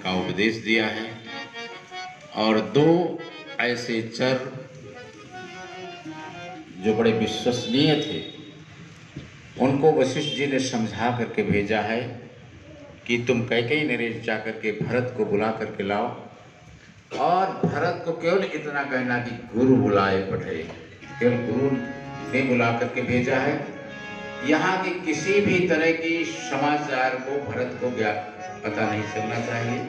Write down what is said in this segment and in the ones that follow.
का उपदेश दिया है। और दो ऐसे चर जो बड़े विश्वसनीय थे, उनको वशिष्ठ जी ने समझा करके भेजा है कि तुम कैकेयी नरेश जा करके भरत को बुला करके लाओ, और भरत को केवल इतना कहना कि गुरु बुलाए पठे। केवल गुरु ने बुला करके भेजा है। यहाँ की किसी भी तरह की समाचार को भरत को पता नहीं चलना चाहिए।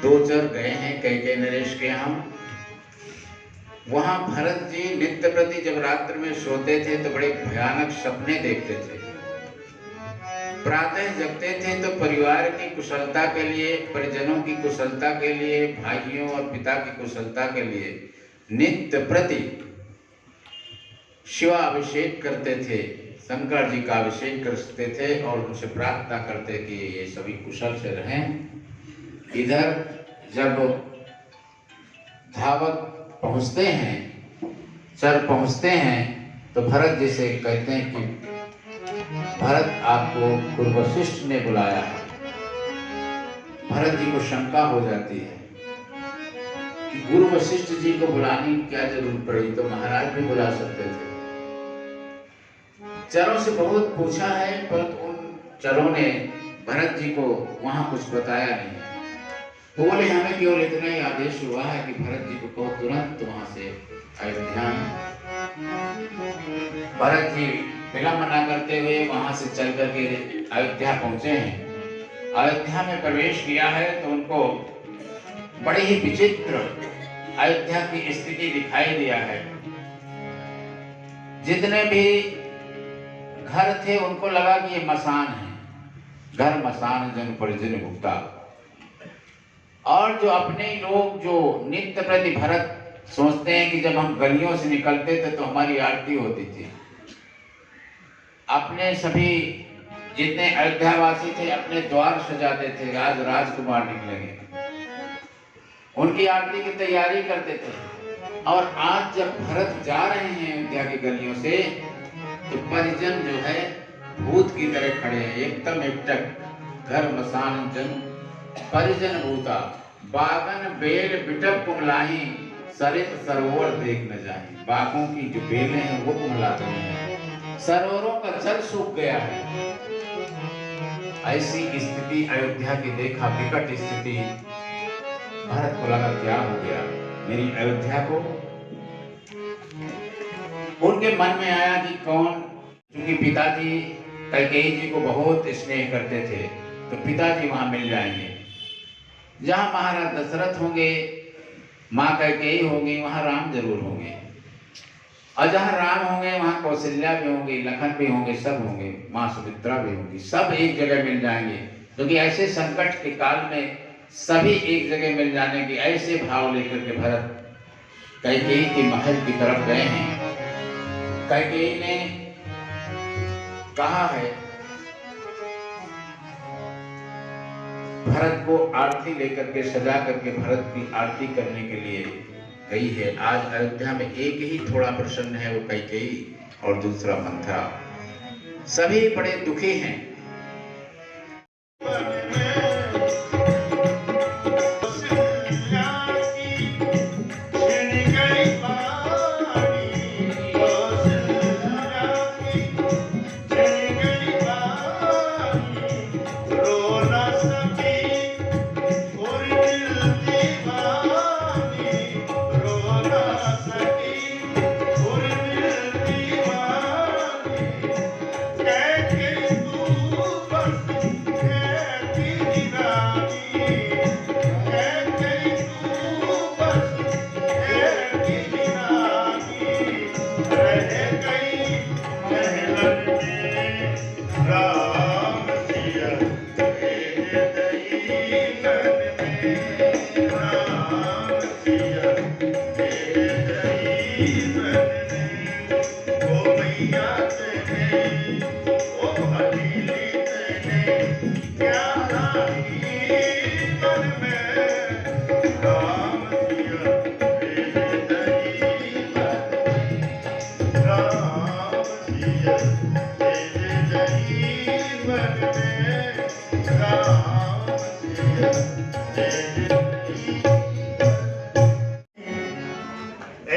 दो चर गए हैं कैकेयी नरेश के यहाँ। वहां भरत जी नित्य प्रति जब रात्रि में सोते थे तो बड़े भयानक सपने देखते थे। प्रातः जगते थे तो परिवार की कुशलता के लिए, परिजनों की कुशलता के लिए, भाइयों और पिता की कुशलता के लिए नित्य प्रति शिवाभिषेक करते थे, शंकर जी का अभिषेक करते थे और उनसे प्रार्थना करते कि ये सभी कुशल से रहें। इधर जब धावक पहुंचते हैं, चर पहुंचते हैं, तो भरत जी से कहते हैं कि भरत आपको गुरु वशिष्ठ ने बुलाया है। भरत जी को शंका हो जाती है कि गुरु वशिष्ठ जी को बुलाने की क्या जरूरत पड़ी, तो महाराज भी बुला सकते थे। चरों से बहुत पूछा है, परंतु उन चरों ने भरत जी को वहां कुछ बताया नहीं। बोले हमें केवल इतना ही आदेश हुआ है कि भरत जी को कहो तुरंत वहां से अयोध्या। भरत जी विलंब न करते हुए वहां से चल करके अयोध्या पहुंचे हैं। अयोध्या में प्रवेश किया है तो उनको बड़ी ही विचित्र अयोध्या की स्थिति दिखाई दिया है। जितने भी घर थे उनको लगा कि ये मसान है, घर मसान जन परिजन भुगता। और जो अपने लोग जो नित्य प्रति भरत सोचते हैं कि जब हम गलियों से निकलते थे तो हमारी आरती होती थी। अपने सभी जितने अयोध्यावासी थे अपने द्वार सजाते थे, आज राजकुमार निकलेंगे, उनकी आरती की तैयारी करते थे। और आज जब भरत जा रहे हैं अयोध्या की गलियों से तो परिजन जो है भूत की तरह खड़े हैं, एकदम एकटक। घर मसान जन परिजन भूता, बागन बेल बिटप कुमलाही, सरित सरोवर देख न जाए। बागों की जो बेलें हैं वो कुमलाते हैं, सरोवरों का जल सूख गया है। ऐसी स्थिति अयोध्या की देखा, विकट स्थिति। भरत को लगा क्या हो गया मेरी अयोध्या को। उनके मन में आया कि कौन, क्योंकि पिताजी कैकेयी जी को बहुत स्नेह करते थे तो पिताजी वहां मिल जाएंगे। जहां महाराज दशरथ होंगे, माँ कैकेयी होंगी, वहां राम जरूर होंगे। और जहां राम होंगे वहां कौशल्या भी होंगी, लखन भी होंगे, सब होंगे, माँ सुमित्रा भी होंगी, सब एक जगह मिल जाएंगे। क्योंकि ऐसे संकट के काल में सभी एक जगह मिल जाने की ऐसे भाव लेकर के भरत कैकेयी के महल की तरफ गए हैं। कैकेयी ने कहा है भरत को आरती लेकर के सजा करके भरत की आरती करने के लिए गई है। आज अयोध्या में एक ही थोड़ा प्रसन्न है, वो कैकेयी, और दूसरा मंथरा। सभी बड़े दुखी हैं।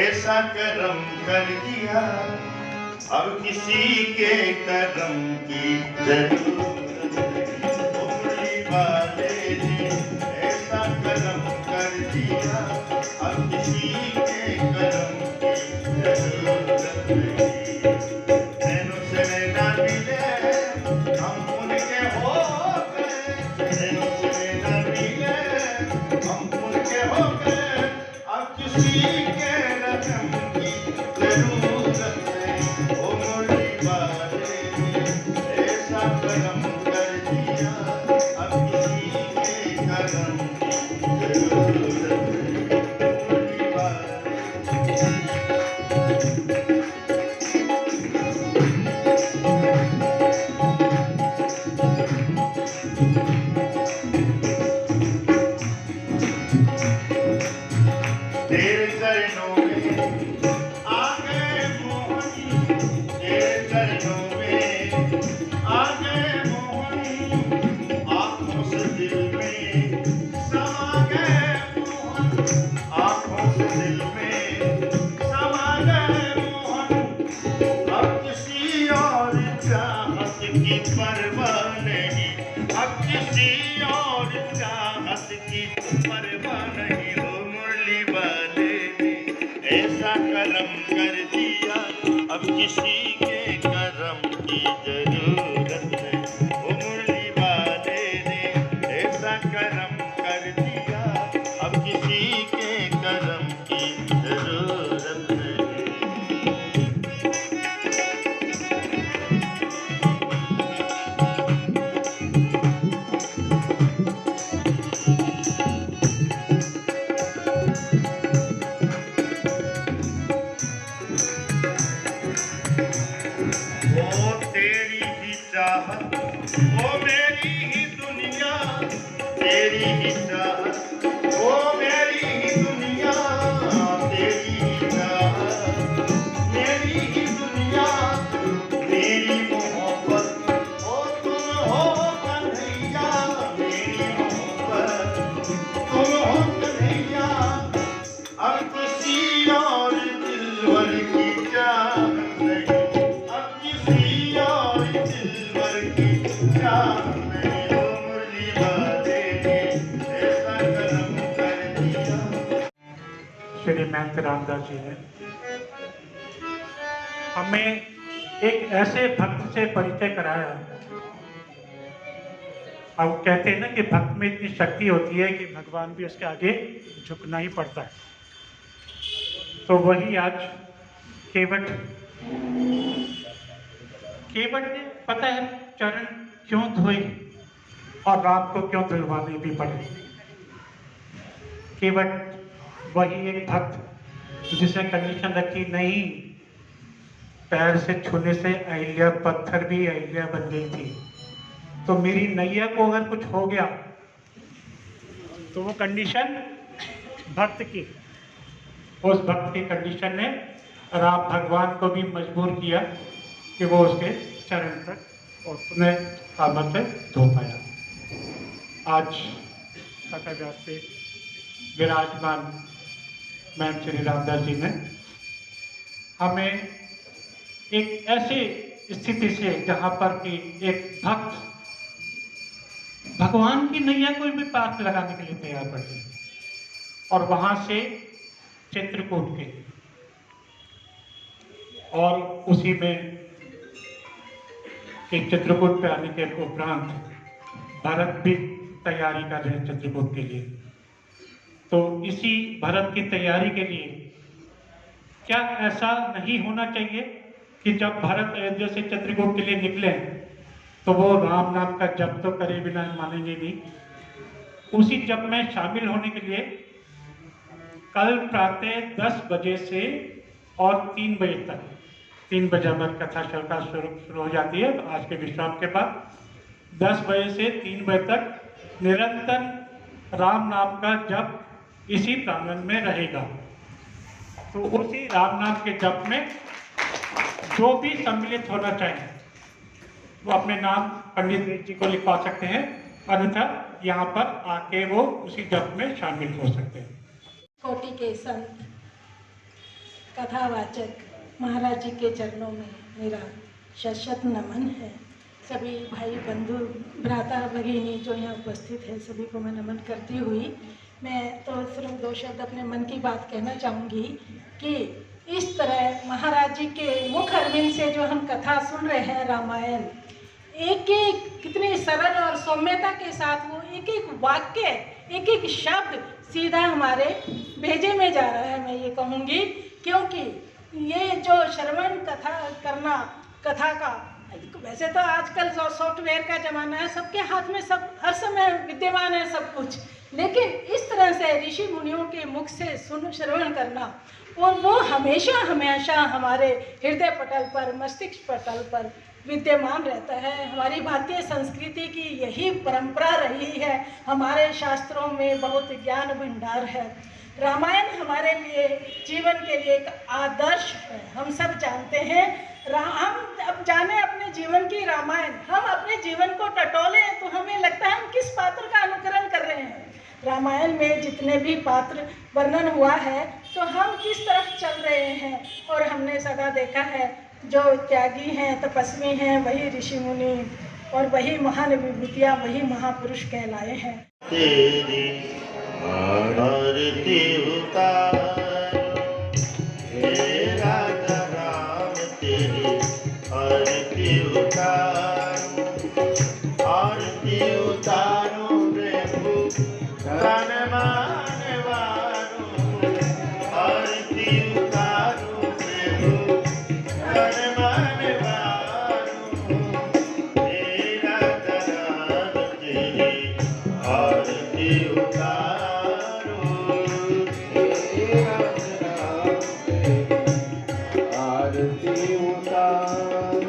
ऐसा करम कर दिया अब किसी के करम की जरूरत नहीं। उंगली वाले ने ऐसा करम कर दिया अब किसी के करम की जरूरत नहीं। नैनों से नैना मिले हम उनके हो गए, नैनों से नैना मिले हम उनके हो गए, अब किसी के रकम की जरूरत नहीं। ओ मुरली वाले ने ऐसा करम कर दिया अब किसी के करम की जरूरत नहीं। मुरली वाले तेरे चरणों में आ गए मोहनी, तेरे चरणों में आ गए मोहनी, आँखों से दिल में समा गए मोहन, आँखों से दिल में समा गए मोहन। अब किसी और चाहत की परवाह नहीं, अब किसी और चाहत की परवाह नहीं। हो मुरली वाले ने ऐसा करम कर दिया अब किसी के करम की जरूरत नहीं। हो मुरली वाले ने ऐसा करम कर दिया अब किसी के करम की जरूरत नहीं। वो तेरी ही चाहत, वो मेरी ही दुनिया, तेरी ही चाहत, वो मेरी ही दुनिया, तेरी ही चाहत, मेरी ही दुनिया, मेरी मोहब्बत, ओ तुम हो कन्हैया, मेरी मोहब्बत, तुम हो कन्हैया। अब किसी और दिलवर की चाहत नहीं, अब किसी और दिलवर की चाहत नहीं। हो मुरली वाले ने ऐसा करम कर दिया। श्री महंत रामदास जी ने हमें एक ऐसे भक्त से परिचय कराया। अब कहते हैं ना कि भक्त में इतनी शक्ति होती है कि भगवान भी उसके आगे झुकना ही पड़ता है। तो वही आज केवट ने पता है चरण क्यों धोए और रात को क्यों धुलवाने भी पड़े। केवट वही एक भक्त जिसने कंडीशन रखी, नहीं पैर से छूने से अहिल्या पत्थर भी अहिल्या बन गई थी, तो मेरी नैया को अगर कुछ हो गया तो वो कंडीशन भक्त की, उस भक्त की कंडीशन ने राम भगवान को भी मजबूर किया कि वो उसके चरण तक और पुनः कामत से धो पाया। आज कथा व्यास पे विराजमान महंत श्री रामदास जी ने हमें एक ऐसे स्थिति से जहाँ पर कि एक भक्त भगवान की नैया कोई भी पार लगाने के लिए तैयार बैठे और वहाँ से चित्रकूट के और उसी में एक चित्रकूट पे आने के उपरांत भरत भी तैयारी कर रहे हैं चित्रकूट के लिए। तो इसी भरत की तैयारी के लिए क्या ऐसा नहीं होना चाहिए कि जब भरत अयोध्या से चित्रकूट के लिए निकले तो वो राम नाम का जप तो करे बिना मानेंगे नहीं। उसी जप में शामिल होने के लिए कल प्रातः 10 बजे से और 3 बजे तक, 3 बजे पर कथा शुरू हो जाती है, तो आज के विश्राम के बाद 10 बजे से 3 बजे तक निरंतर राम नाम का जप इसी प्रांगण में रहेगा। तो उसी राम नाम के जप में जो भी सम्मिलित होना चाहे वो अपने नाम पंडित जी को लिखवा सकते हैं, अन्यथा यहाँ पर आके वो उसी जप में शामिल हो सकते हैं। कोटि के संत कथावाचक महाराज जी के चरणों में मेरा शत नमन है। सभी भाई बंधु भ्राता भगिनी जो यहाँ उपस्थित है सभी को मैं नमन करती हुई मैं तो सिर्फ 2 शब्द अपने मन की बात कहना चाहूँगी कि इस तरह महाराज जी के मुख अरविंद से जो हम कथा सुन रहे हैं रामायण, एक एक कितनी सरल और सौम्यता के साथ वो एक एक वाक्य एक एक शब्द सीधा हमारे भेजे में जा रहा है। मैं ये कहूँगी क्योंकि ये जो श्रवण कथा करना कथा का, वैसे तो आजकल सॉफ्टवेयर का ज़माना है, सबके हाथ में सब हर समय विद्यमान है सब कुछ, लेकिन इस तरह से ऋषि मुनियों के मुख से श्रवण करना और वो हमेशा हमेशा हमारे हृदय पटल पर मस्तिष्क पटल पर विद्यमान रहता है। हमारी भारतीय संस्कृति की यही परंपरा रही है। हमारे शास्त्रों में बहुत ज्ञान भंडार है। रामायण हमारे लिए जीवन के लिए एक आदर्श है। हम सब जानते हैं, हम अब जाने अपने जीवन की रामायण, हम अपने जीवन को टटोलें तो हमें लगता है हम किस पात्र का अनुकरण कर रहे हैं। रामायण में जितने भी पात्र वर्णन हुआ है तो हम किस तरफ चल रहे हैं, और हमने सदा देखा है जो त्यागी हैं तपस्वी हैं वही ऋषि मुनि और वही महान विभूतियाँ वही महापुरुष कहलाए हैं। तेरी आरती उतारो हे राजा राम, तेरी आरती उतारो, आरती उतारो प्रभु तन मन वारो, आरती उतारो प्रभु तन मन वारो, हे राजा राम तेरी आरती उतारो, हे राजा राम आरती उतारो।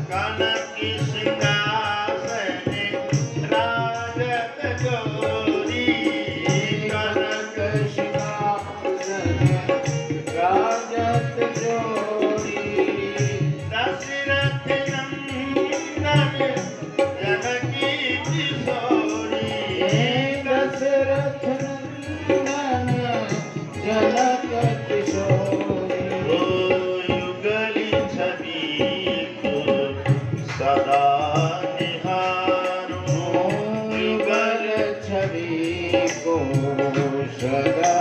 कनक सिंहासन राजत जोरी, कनक सिंहासन राजत जोरी, दशरथ नंदन जनकी किशोरी, दशरथ नंदन जनक किशोरी, युगली छवि को सदा निहारो, युगल छवि को सदा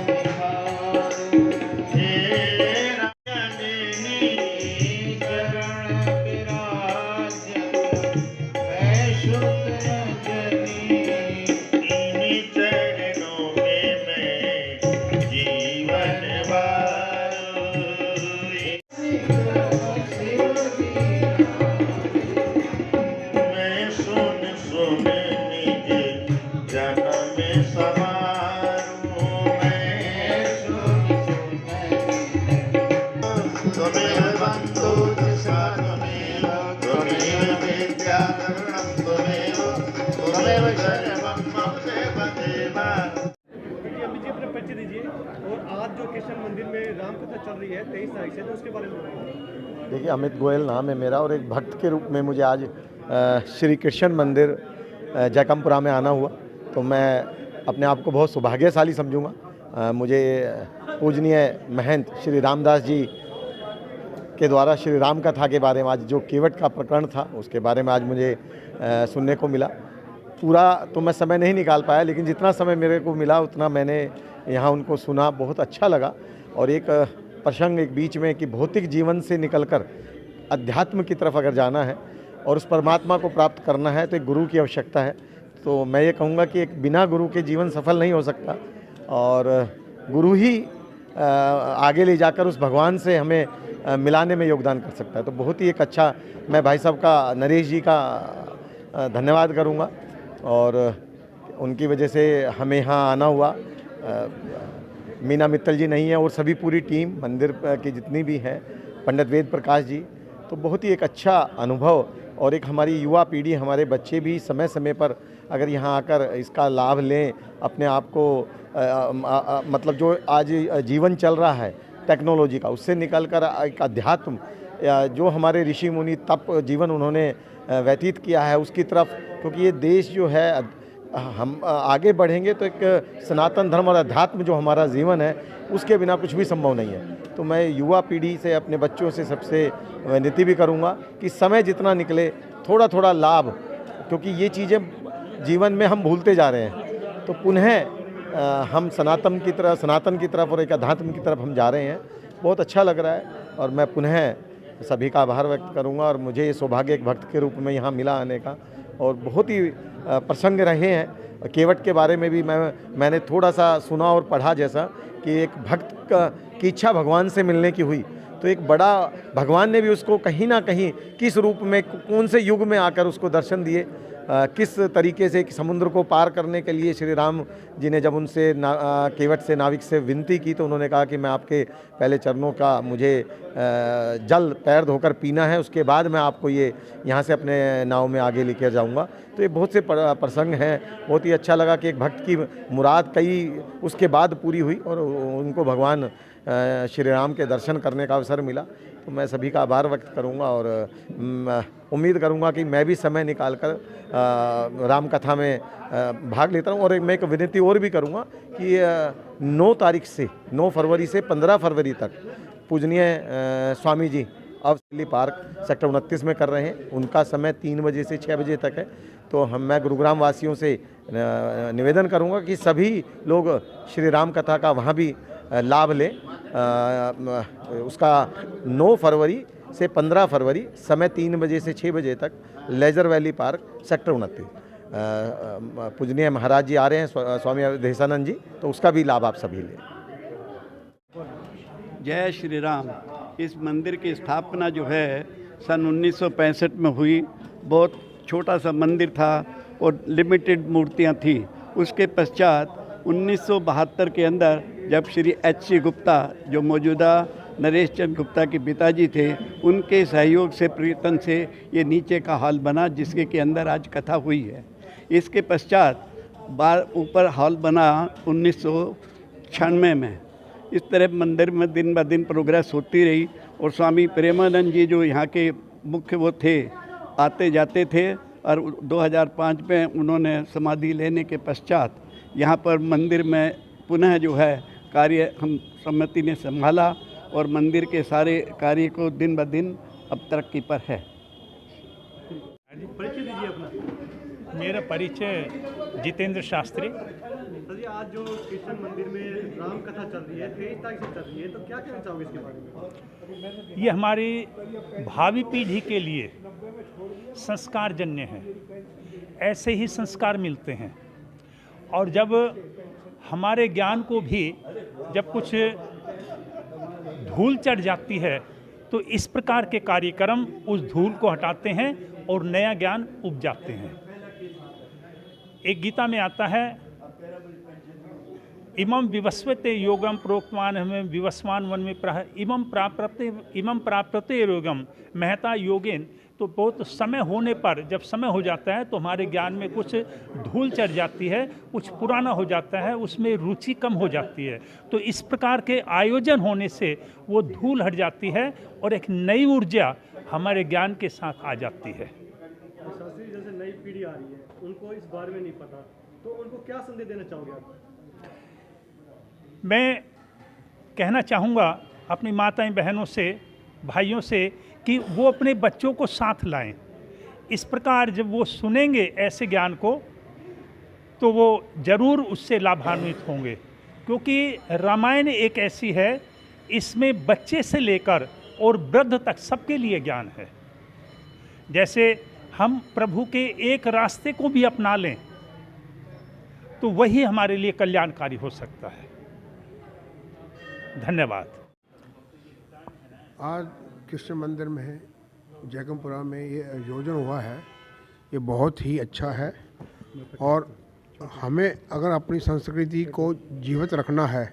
निहारो, हे जननी चरण विराजत मैं शुद्ध रजनी, इन्हीं चरणों में मैं जीवन वारो, मैं सुन सुन निज जन्म समारो, मैं सुन त्वमेव बन्धु दिशा त्वमेव, त्वमेव विद्याधरणं त्वमेव, त्वमेव सर्वं मम देवदेव। देखिए अभी जी अपना परिचय दीजिए, और आज जो कृष्ण मंदिर में रामकथा चल रही है 23 तारीख से, तो उसके बारे में बताइए। देखिए अमित गोयल नाम है मेरा, और एक भक्त के रूप में मुझे आज श्री कृष्ण मंदिर जयकमपुरा में आना हुआ, तो मैं अपने आप को बहुत सौभाग्यशाली समझूंगा। मुझे पूजनीय महंत श्री रामदास जी के द्वारा श्री राम कथा के बारे में, आज जो केवट का प्रकरण था उसके बारे में आज मुझे सुनने को मिला। पूरा तो मैं समय नहीं निकाल पाया, लेकिन जितना समय मेरे को मिला उतना मैंने यहाँ उनको सुना, बहुत अच्छा लगा। और एक प्रसंग एक बीच में कि भौतिक जीवन से निकलकर अध्यात्म की तरफ अगर जाना है और उस परमात्मा को प्राप्त करना है तो एक गुरु की आवश्यकता है। तो मैं ये कहूँगा कि एक बिना गुरु के जीवन सफल नहीं हो सकता, और गुरु ही आगे ले जाकर उस भगवान से हमें मिलाने में योगदान कर सकता है। तो बहुत ही एक अच्छा, मैं भाई साहब का, नरेश जी का धन्यवाद करूँगा, और उनकी वजह से हमें यहाँ आना हुआ। मीना मित्तल जी नहीं है और सभी पूरी टीम मंदिर की जितनी भी हैं, पंडित वेद प्रकाश जी, तो बहुत ही एक अच्छा अनुभव। और एक हमारी युवा पीढ़ी, हमारे बच्चे भी समय समय पर अगर यहाँ आकर इसका लाभ लें, अपने आप को मतलब जो आज जीवन चल रहा है टेक्नोलॉजी का, उससे निकलकर एक अध्यात्म, जो हमारे ऋषि मुनि तप जीवन उन्होंने व्यतीत किया है उसकी तरफ, क्योंकि ये देश जो है हम आगे बढ़ेंगे तो एक सनातन धर्म और अध्यात्म जो हमारा जीवन है उसके बिना कुछ भी संभव नहीं है। तो मैं युवा पीढ़ी से, अपने बच्चों से सबसे विनती भी करूंगा कि समय जितना निकले थोड़ा थोड़ा लाभ, क्योंकि ये चीज़ें जीवन में हम भूलते जा रहे हैं। तो पुनः हम सनातन की तरफ और एक अध्यात्म की तरफ हम जा रहे हैं। बहुत अच्छा लग रहा है और मैं पुनः सभी का आभार व्यक्त करूंगा। और मुझे ये सौभाग्य एक भक्त के रूप में यहाँ मिला आने का, और बहुत ही प्रसंग रहे हैं। केवट के बारे में भी मैंने थोड़ा सा सुना और पढ़ा, जैसा कि एक भक्त की इच्छा भगवान से मिलने की हुई, तो एक बड़ा भगवान ने भी उसको कहीं ना कहीं किस रूप में, कौन से युग में आकर उसको दर्शन दिए, किस तरीके से समुद्र को पार करने के लिए श्री राम जी ने जब उनसे केवट से, नाविक से विनती की, तो उन्होंने कहा कि मैं आपके पहले चरणों का मुझे जल पैर धोकर पीना है, उसके बाद मैं आपको ये यहाँ से अपने नाव में आगे लेकर जाऊँगा। तो ये बहुत से प्रसंग हैं। बहुत ही अच्छा लगा कि एक भक्त की मुराद कई उसके बाद पूरी हुई और उनको भगवान श्री राम के दर्शन करने का अवसर मिला। तो मैं सभी का आभार व्यक्त करूंगा और उम्मीद करूंगा कि मैं भी समय निकाल कर राम कथा में भाग लेता हूं। और मैं एक विनती और भी करूंगा कि 9 फरवरी से 15 फरवरी तक पूजनीय स्वामी जी अवसली पार्क सेक्टर 29 में कर रहे हैं। उनका समय 3 बजे से 6 बजे तक है। तो मैं गुरुग्राम वासियों से निवेदन करूंगा कि सभी लोग श्री राम कथा का वहाँ भी लाभ लें। उसका 9 फरवरी से 15 फरवरी समय 3 बजे से 6 बजे तक लेजर वैली पार्क सेक्टर 29। पूजनीय महाराज जी आ रहे हैं, स्वामी अवधेशानंद जी, तो उसका भी लाभ आप सभी लें। जय श्री राम। इस मंदिर की स्थापना जो है सन 1965 में हुई। बहुत छोटा सा मंदिर था और लिमिटेड मूर्तियां थी। उसके पश्चात 1972 के अंदर जब श्री H.C. गुप्ता, जो मौजूदा नरेश चंद्र गुप्ता के पिताजी थे, उनके सहयोग से, प्रयत्न से ये नीचे का हॉल बना, जिसके के अंदर आज कथा हुई है। इसके पश्चात ऊपर हॉल बना 1996 में। इस तरह मंदिर में दिन ब दिन प्रोग्रेस होती रही और स्वामी प्रेमानंद जी जो यहाँ के मुख्य वो थे, आते जाते थे। और 2005 में उन्होंने समाधि लेने के पश्चात यहाँ पर मंदिर में पुनः जो है कार्य हम समिति ने संभाला और मंदिर के सारे कार्य को दिन ब दिन अब तरक्की पर है। परिचय दीजिए अपना। मेरा परिचय जितेंद्र शास्त्री। सर जी, आज जो कृष्ण मंदिर में राम कथा चल रही है, 23 तारीख से चल रही है, तो क्या कहना चाहोगे इसके बारे में? ये हमारी भावी पीढ़ी के लिए संस्कारजन्य है। ऐसे ही संस्कार मिलते हैं। और जब हमारे ज्ञान को भी जब कुछ धूल चढ़ जाती है, तो इस प्रकार के कार्यक्रम उस धूल को हटाते हैं और नया ज्ञान उपजाते हैं। एक गीता में आता है, इमं विवस्वते योगम प्रोक्तवान हमें विवस्वान वन में इमं प्राप्यते योगम महता योगेन। तो बहुत समय होने पर, जब समय हो जाता है तो हमारे ज्ञान में कुछ धूल चढ़ जाती है, कुछ पुराना हो जाता है, उसमें रुचि कम हो जाती है। तो इस प्रकार के आयोजन होने से वो धूल हट जाती है और एक नई ऊर्जा हमारे ज्ञान के साथ आ जाती है। शास्त्री, जैसे नई पीढ़ी आ रही है, उनको इस बारे में नहीं पता, तो उनको क्या संदेश देना चाहोगे आप? मैं कहना चाहूँगा अपनी माताएं, बहनों से, भाइयों से कि वो अपने बच्चों को साथ लाएं। इस प्रकार जब वो सुनेंगे ऐसे ज्ञान को, तो वो ज़रूर उससे लाभान्वित होंगे। क्योंकि रामायण एक ऐसी है, इसमें बच्चे से लेकर और वृद्ध तक सबके लिए ज्ञान है। जैसे हम प्रभु के एक रास्ते को भी अपना लें तो वही हमारे लिए कल्याणकारी हो सकता है। धन्यवाद। आज कृष्ण मंदिर में जयकमपुरा में ये आयोजन हुआ है, ये बहुत ही अच्छा है। और हमें अगर अपनी संस्कृति को जीवित रखना है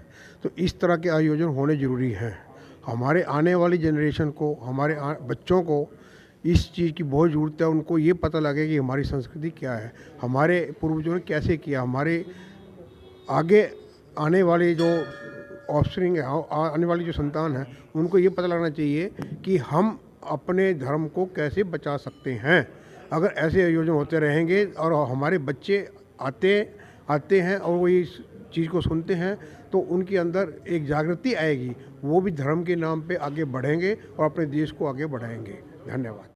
तो इस तरह के आयोजन होने ज़रूरी हैं। हमारे आने वाली जनरेशन को, हमारे बच्चों को इस चीज़ की बहुत ज़रूरत है। उनको ये पता लगे कि हमारी संस्कृति क्या है, हमारे पूर्वजों ने कैसे किया, हमारे आगे आने वाले जो ऑफस्प्रिंग है, आने वाली जो संतान है, उनको ये पता लगना चाहिए कि हम अपने धर्म को कैसे बचा सकते हैं। अगर ऐसे आयोजन होते रहेंगे और हमारे बच्चे आते हैं और वो इस चीज़ को सुनते हैं तो उनके अंदर एक जागृति आएगी, वो भी धर्म के नाम पे आगे बढ़ेंगे और अपने देश को आगे बढ़ाएंगे। धन्यवाद।